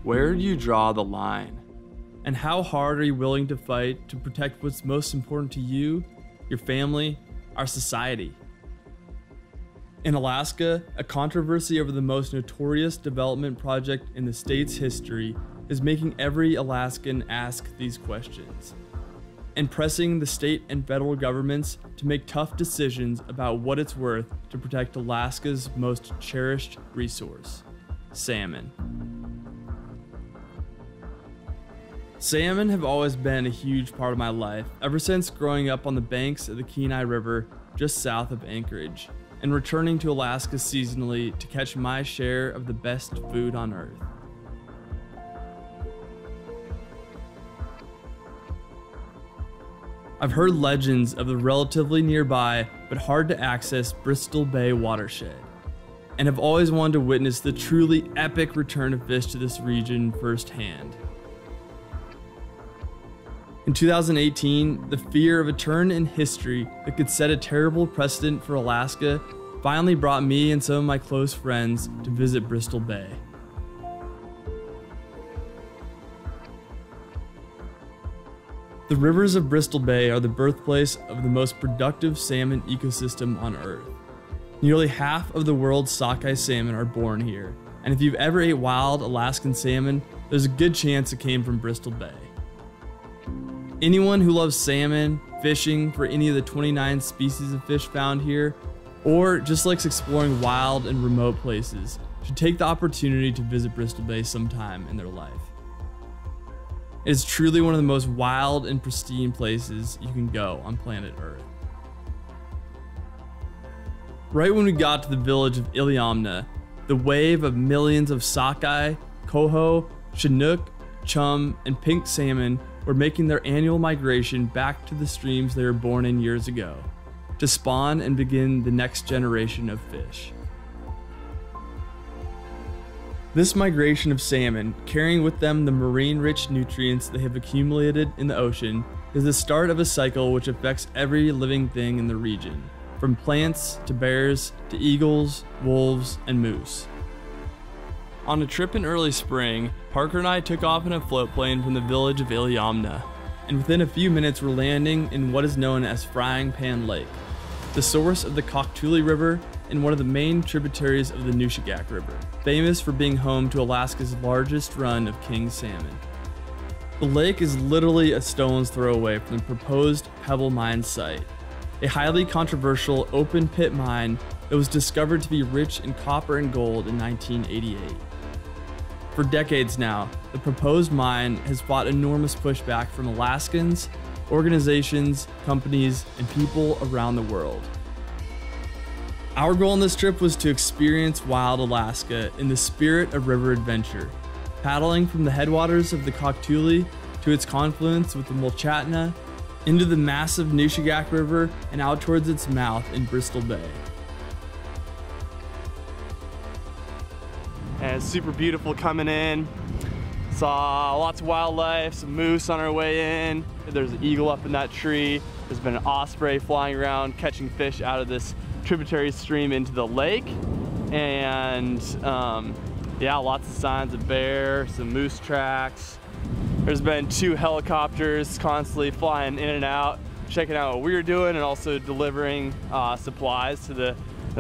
Where do you draw the line? And how hard are you willing to fight to protect what's most important to you, your family, our society? In Alaska, a controversy over the most notorious development project in the state's history is making every Alaskan ask these questions, and pressing the state and federal governments to make tough decisions about what it's worth to protect Alaska's most cherished resource, salmon. Salmon have always been a huge part of my life, ever since growing up on the banks of the Kenai River just south of Anchorage, and returning to Alaska seasonally to catch my share of the best food on earth. I've heard legends of the relatively nearby but hard to access Bristol Bay watershed, and have always wanted to witness the truly epic return of fish to this region firsthand. In 2018, the fear of a turn in history that could set a terrible precedent for Alaska finally brought me and some of my close friends to visit Bristol Bay. The rivers of Bristol Bay are the birthplace of the most productive salmon ecosystem on Earth. Nearly half of the world's sockeye salmon are born here, and if you've ever ate wild Alaskan salmon, there's a good chance it came from Bristol Bay. Anyone who loves salmon, fishing for any of the 29 species of fish found here, or just likes exploring wild and remote places, should take the opportunity to visit Bristol Bay sometime in their life. It is truly one of the most wild and pristine places you can go on planet Earth. Right when we got to the village of Iliamna, the wave of millions of sockeye, coho, chinook, chum, and pink salmon were making their annual migration back to the streams they were born in years ago, to spawn and begin the next generation of fish. This migration of salmon, carrying with them the marine-rich nutrients they have accumulated in the ocean, is the start of a cycle which affects every living thing in the region, from plants to bears to eagles, wolves, and moose. On a trip in early spring, Parker and I took off in a float plane from the village of Iliamna, and within a few minutes were landing in what is known as Frying Pan Lake, the source of the Koktuli River and one of the main tributaries of the Nushagak River, famous for being home to Alaska's largest run of king salmon. The lake is literally a stone's throw away from the proposed Pebble Mine site, a highly controversial open pit mine that was discovered to be rich in copper and gold in 1988. For decades now, the proposed mine has fought enormous pushback from Alaskans, organizations, companies, and people around the world. Our goal on this trip was to experience wild Alaska in the spirit of river adventure, paddling from the headwaters of the Koktuli to its confluence with the Mulchatna, into the massive Nushagak River, and out towards its mouth in Bristol Bay. And it's super beautiful coming in. Saw lots of wildlife, some moose on our way in. There's an eagle up in that tree. There's been an osprey flying around catching fish out of this tributary stream into the lake. And yeah, lots of signs of bear, some moose tracks. There's been 2 helicopters constantly flying in and out, checking out what we were doing and also delivering supplies to the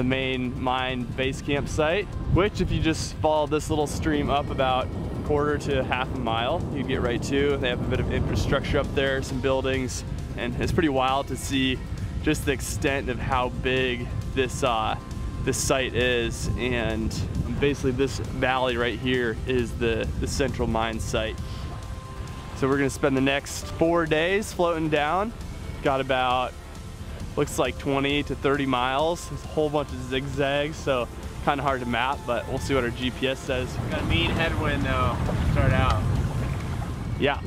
main mine base camp site, which if you just follow this little stream up about a quarter to half a mile, you get right to. They have a bit of infrastructure up there, some buildings, and it's pretty wild to see just the extent of how big this site is. And basically this valley right here is the central mine site. So we're gonna spend the next 4 days floating down. Got about, looks like 20 to 30 miles. There's a whole bunch of zigzags, so kind of hard to map, but we'll see what our GPS says. Got a mean headwind though, start out. Yeah,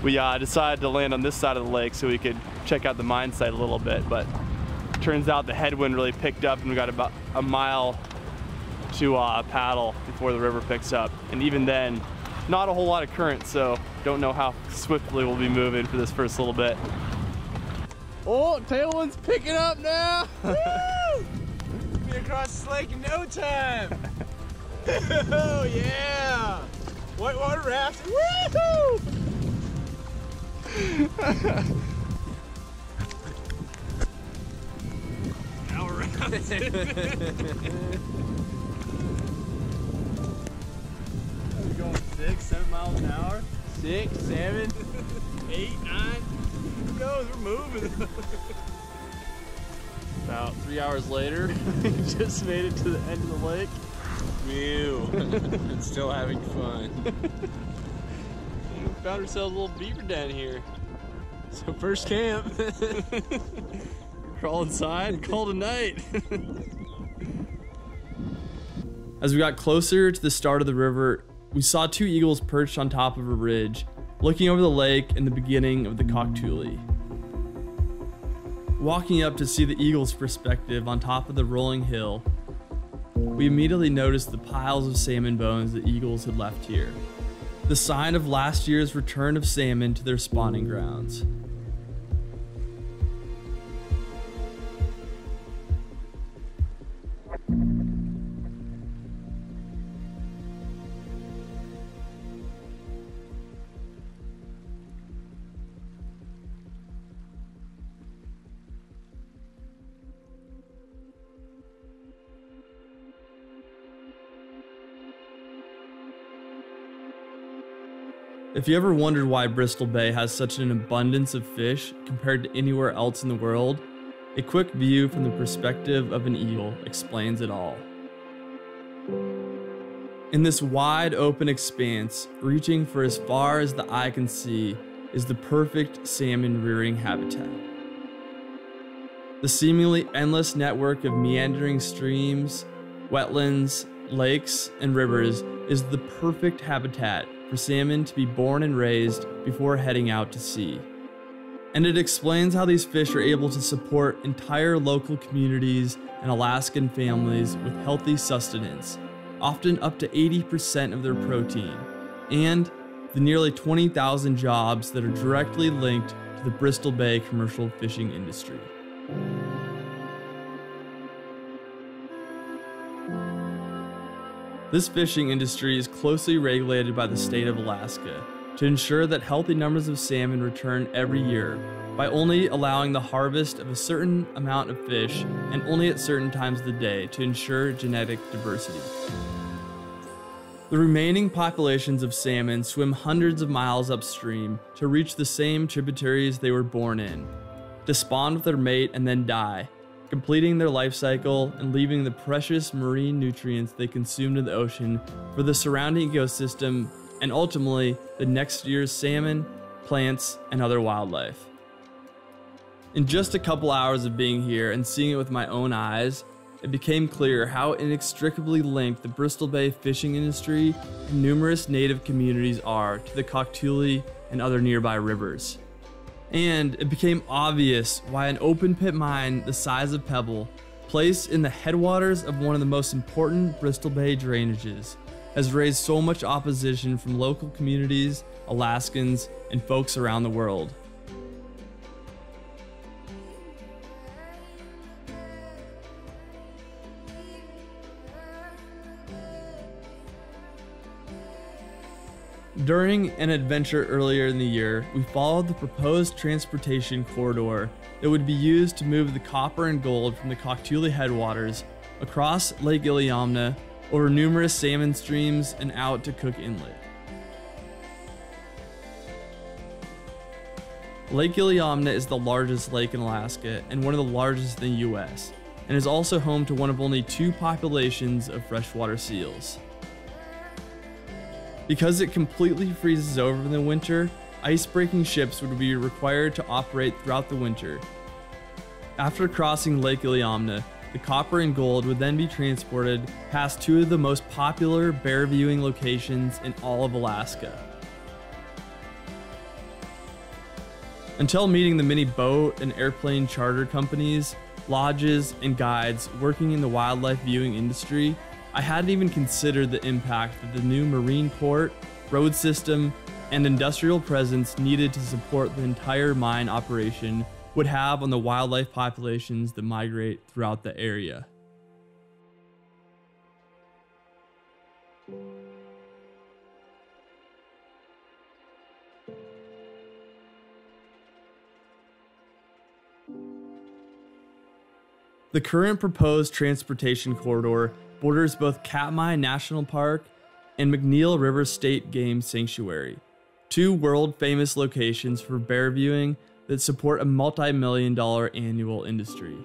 we decided to land on this side of the lake so we could check out the mine site a little bit, but turns out the headwind really picked up and we got about a mile to paddle before the river picks up. And even then, not a whole lot of current, so don't know how swiftly we'll be moving for this first little bit. Oh, tailwind's picking up now! Woo! Be across this lake in no time! Oh yeah! Whitewater rafting. Woohoo! Now we're rafting. We're going 6, 7 miles an hour. 6, 7, 8, 9. Who knows? We're moving. About 3 hours later, we just made it to the end of the lake. Mew. And still having fun. We found ourselves a little beaver den here. So first camp. Crawl inside and call it a night. As we got closer to the start of the river, we saw 2 eagles perched on top of a ridge, looking over the lake and the beginning of the Koktuli. Walking up to see the eagle's perspective on top of the rolling hill, we immediately noticed the piles of salmon bones the eagles had left here, the sign of last year's return of salmon to their spawning grounds. If you ever wondered why Bristol Bay has such an abundance of fish compared to anywhere else in the world, a quick view from the perspective of an eagle explains it all. In this wide open expanse, reaching for as far as the eye can see, is the perfect salmon rearing habitat. The seemingly endless network of meandering streams, wetlands, lakes, and rivers is the perfect habitat for salmon to be born and raised before heading out to sea. And it explains how these fish are able to support entire local communities and Alaskan families with healthy sustenance, often up to 80% of their protein, and the nearly 20,000 jobs that are directly linked to the Bristol Bay commercial fishing industry. This fishing industry is closely regulated by the state of Alaska to ensure that healthy numbers of salmon return every year by only allowing the harvest of a certain amount of fish and only at certain times of the day to ensure genetic diversity. The remaining populations of salmon swim hundreds of miles upstream to reach the same tributaries they were born in, to spawn with their mate and then die, completing their life cycle and leaving the precious marine nutrients they consumed in the ocean for the surrounding ecosystem and ultimately the next year's salmon, plants, and other wildlife. In just a couple hours of being here and seeing it with my own eyes, it became clear how inextricably linked the Bristol Bay fishing industry and numerous native communities are to the Koktuli and other nearby rivers. And it became obvious why an open pit mine the size of Pebble, placed in the headwaters of one of the most important Bristol Bay drainages, has raised so much opposition from local communities, Alaskans, and folks around the world. During an adventure earlier in the year, we followed the proposed transportation corridor that would be used to move the copper and gold from the Koktuli headwaters across Lake Iliamna, over numerous salmon streams, and out to Cook Inlet. Lake Iliamna is the largest lake in Alaska and one of the largest in the US, and is also home to one of only 2 populations of freshwater seals. Because it completely freezes over in the winter, ice-breaking ships would be required to operate throughout the winter. After crossing Lake Iliamna, the copper and gold would then be transported past 2 of the most popular bear viewing locations in all of Alaska. Until meeting the many boat and airplane charter companies, lodges, and guides working in the wildlife viewing industry, I hadn't even considered the impact that the new marine port, road system, and industrial presence needed to support the entire mine operation would have on the wildlife populations that migrate throughout the area. The current proposed transportation corridor borders both Katmai National Park and McNeil River State Game Sanctuary, two world-famous locations for bear viewing that support a multi-million-dollar annual industry.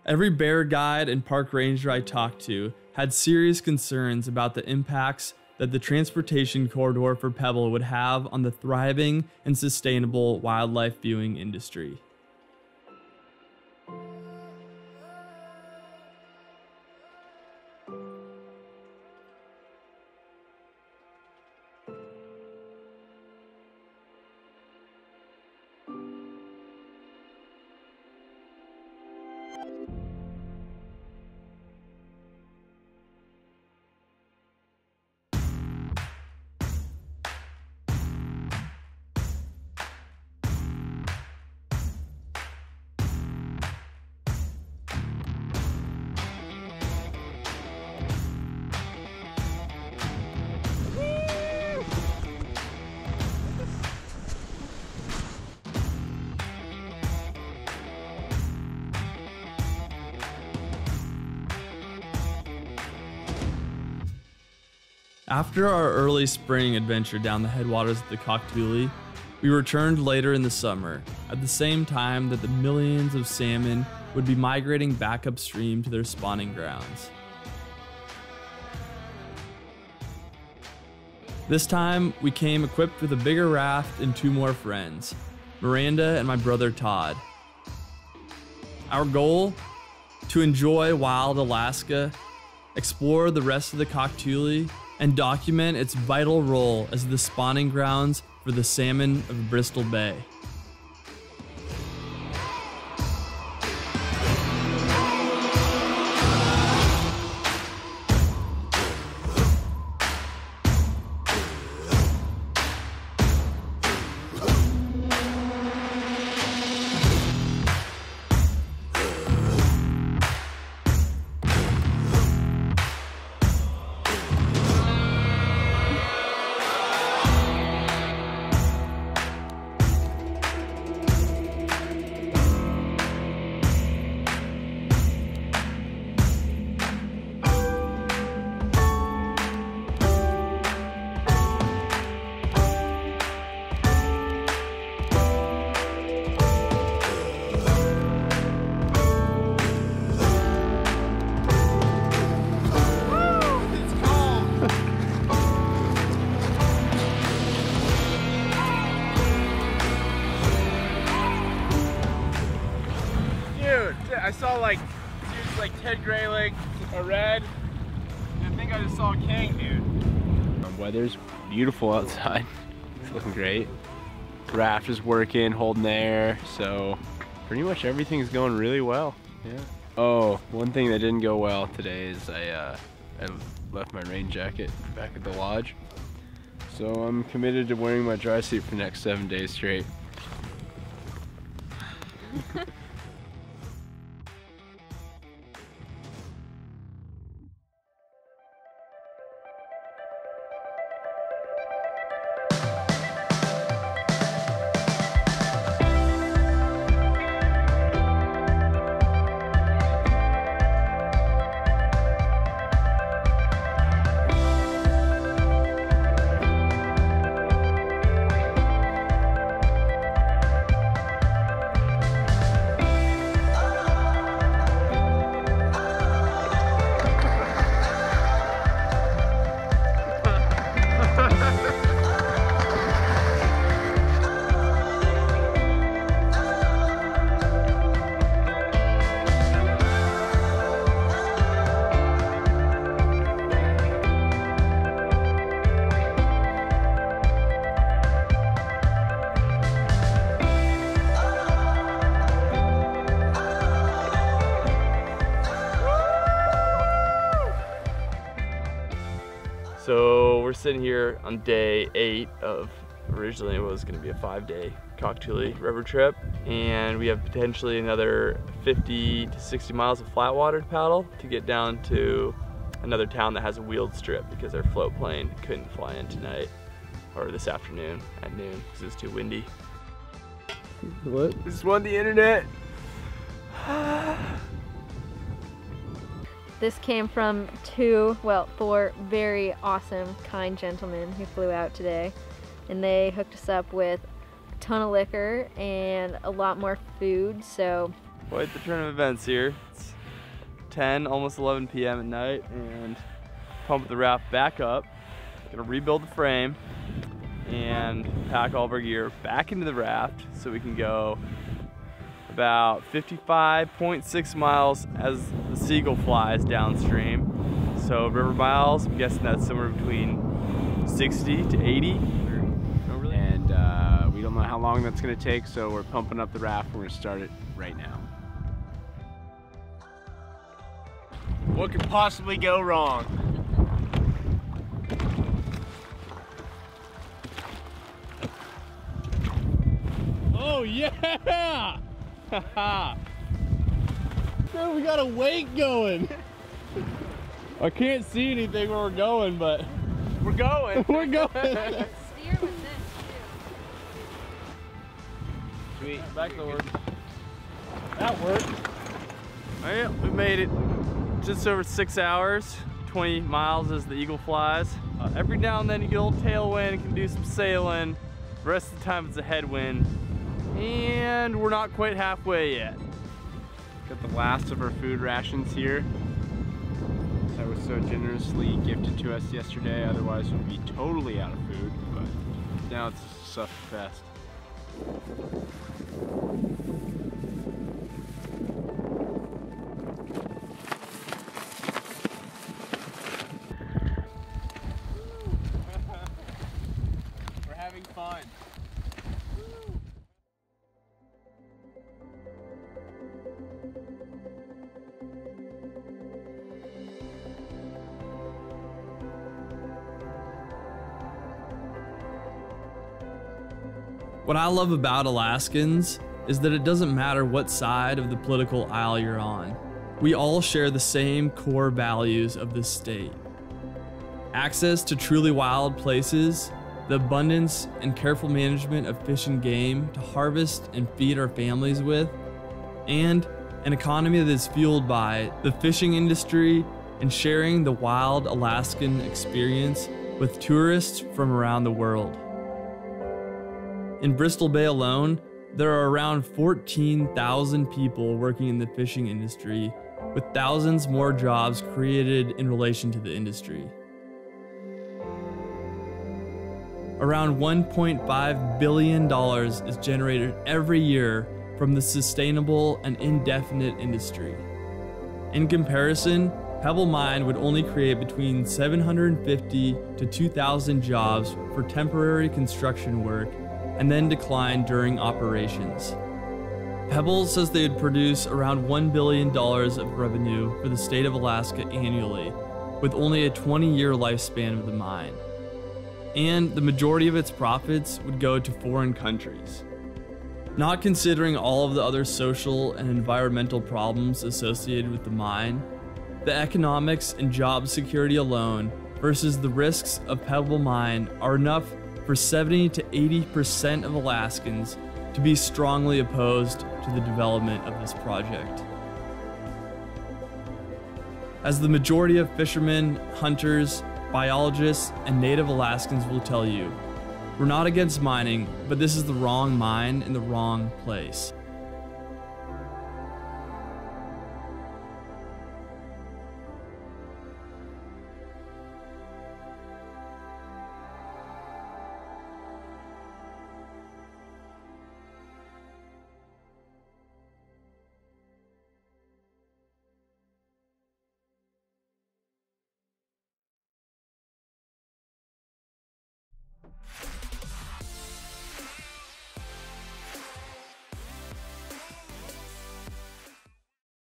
Every bear guide and park ranger I talked to had serious concerns about the impacts that the transportation corridor for Pebble would have on the thriving and sustainable wildlife viewing industry. After our early spring adventure down the headwaters of the Koktuli, we returned later in the summer, at the same time that the millions of salmon would be migrating back upstream to their spawning grounds. This time, we came equipped with a bigger raft and two more friends, Miranda and my brother Todd. Our goal? To enjoy wild Alaska, explore the rest of the Koktuli, and document its vital role as the spawning grounds for the salmon of Bristol Bay. I saw like dudes like Ted Grayling, a red, and I think I just saw a king, dude. Weather's beautiful outside. It's looking great. Raft is working, holding air, so pretty much everything's going really well. Yeah. Oh, one thing that didn't go well today is I left my rain jacket back at the lodge. So I'm committed to wearing my dry suit for the next 7 days straight. So we're sitting here on day 8 of originally it was going to be a 5-day Koktuli River trip, and we have potentially another 50 to 60 miles of flat water to paddle to get down to another town that has a wheeled strip because our float plane couldn't fly in tonight. or this afternoon at noon because it's too windy. What? Just won the internet. This came from four very awesome, kind gentlemen who flew out today. And they hooked us up with a ton of liquor and a lot more food, so. Quite the turn of events here. It's 10, almost 11 p.m. at night, and pump the raft back up. Gonna rebuild the frame and pack all of our gear back into the raft so we can go about 55.6 miles as the Seagull flies downstream. So river miles, I'm guessing that's somewhere between 60 to 80. And we don't know how long that's gonna take, so we're pumping up the raft. We're gonna start it right now. What could possibly go wrong? Oh yeah! Dude, we got a wake going. I can't see anything where we're going, but We're going. we're going. Steer with this Sweet. Back to work. That worked. All right, we made it just over 6 hours, 20 miles as the Eagle flies. Every now and then you get a little tailwind, can do some sailing. The rest of the time it's a headwind. And we're not quite halfway yet. Got the last of our food rations here. That was so generously gifted to us yesterday, otherwise we'd be totally out of food, but now it's sufferfest. We're having fun. What I love about Alaskans is that it doesn't matter what side of the political aisle you're on. We all share the same core values of this state. Access to truly wild places, the abundance and careful management of fish and game to harvest and feed our families with, and an economy that is fueled by the fishing industry and sharing the wild Alaskan experience with tourists from around the world. In Bristol Bay alone, there are around 14,000 people working in the fishing industry, with thousands more jobs created in relation to the industry. Around $1.5 billion is generated every year from the sustainable and indefinite industry. In comparison, Pebble Mine would only create between 750 to 2,000 jobs for temporary construction work and then decline during operations. Pebble says they would produce around $1 billion of revenue for the state of Alaska annually, with only a 20-year lifespan of the mine. And the majority of its profits would go to foreign countries. Not considering all of the other social and environmental problems associated with the mine, the economics and job security alone versus the risks of Pebble Mine are enough for 70 to 80% of Alaskans to be strongly opposed to the development of this project. As the majority of fishermen, hunters, biologists, and native Alaskans will tell you, we're not against mining, but this is the wrong mine in the wrong place.